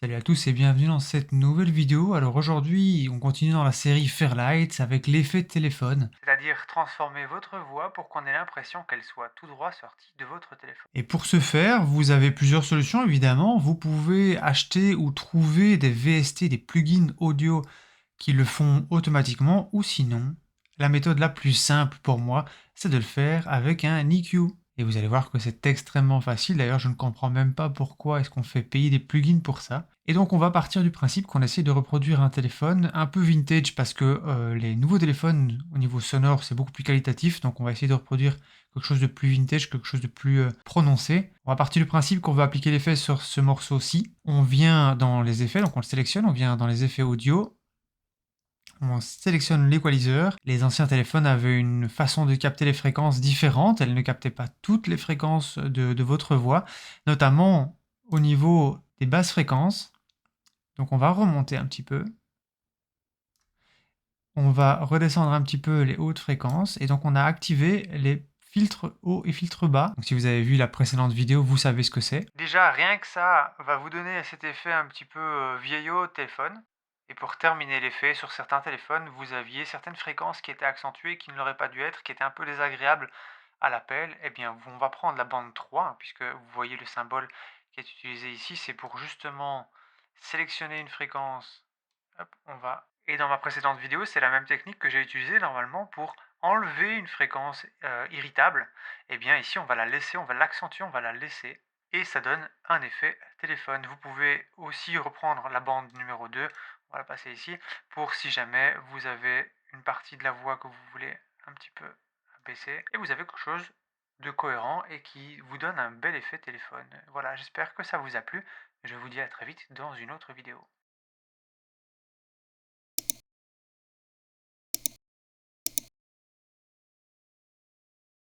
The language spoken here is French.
Salut à tous et bienvenue dans cette nouvelle vidéo. Alors aujourd'hui, on continue dans la série Fairlight avec l'effet de téléphone. C'est-à-dire transformer votre voix pour qu'on ait l'impression qu'elle soit tout droit sortie de votre téléphone. Et pour ce faire, vous avez plusieurs solutions évidemment. Vous pouvez acheter ou trouver des VST, des plugins audio qui le font automatiquement, ou sinon, la méthode la plus simple pour moi, c'est de le faire avec un EQ. Et vous allez voir que c'est extrêmement facile. D'ailleurs, je ne comprends même pas pourquoi est-ce qu'on fait payer des plugins pour ça. Et donc, on va partir du principe qu'on essaie de reproduire un téléphone un peu vintage parce que les nouveaux téléphones, au niveau sonore, c'est beaucoup plus qualitatif. Donc, on va essayer de reproduire quelque chose de plus vintage, quelque chose de plus prononcé. On va partir du principe qu'on va appliquer l'effet sur ce morceau-ci. On vient dans les effets, donc on le sélectionne, on vient dans les effets audio, on sélectionne l'équaliseur. Les anciens téléphones avaient une façon de capter les fréquences différente. Elles ne captaient pas toutes les fréquences de votre voix, notamment au niveau des basses fréquences. Donc on va remonter un petit peu. On va redescendre un petit peu les hautes fréquences. Et donc on a activé les filtres haut et filtres bas. Donc si vous avez vu la précédente vidéo, vous savez ce que c'est. Déjà, rien que ça va vous donner cet effet un petit peu vieillot de téléphone. Et pour terminer l'effet, sur certains téléphones, vous aviez certaines fréquences qui étaient accentuées, qui ne l'auraient pas dû être, qui étaient un peu désagréables à l'appel. Eh bien, on va prendre la bande 3, hein, puisque vous voyez le symbole qui est utilisé ici, c'est pour justement sélectionner une fréquence. Hop, on va. Et dans ma précédente vidéo, c'est la même technique que j'ai utilisée normalement pour enlever une fréquence irritable. Eh bien, ici, on va la laisser, on va l'accentuer, on va la laisser. Et ça donne un effet téléphone. Vous pouvez aussi reprendre la bande numéro 2, on va la passer ici, pour si jamais vous avez une partie de la voix que vous voulez un petit peu baisser. Et vous avez quelque chose de cohérent et qui vous donne un bel effet téléphone. Voilà, j'espère que ça vous a plu. Je vous dis à très vite dans une autre vidéo.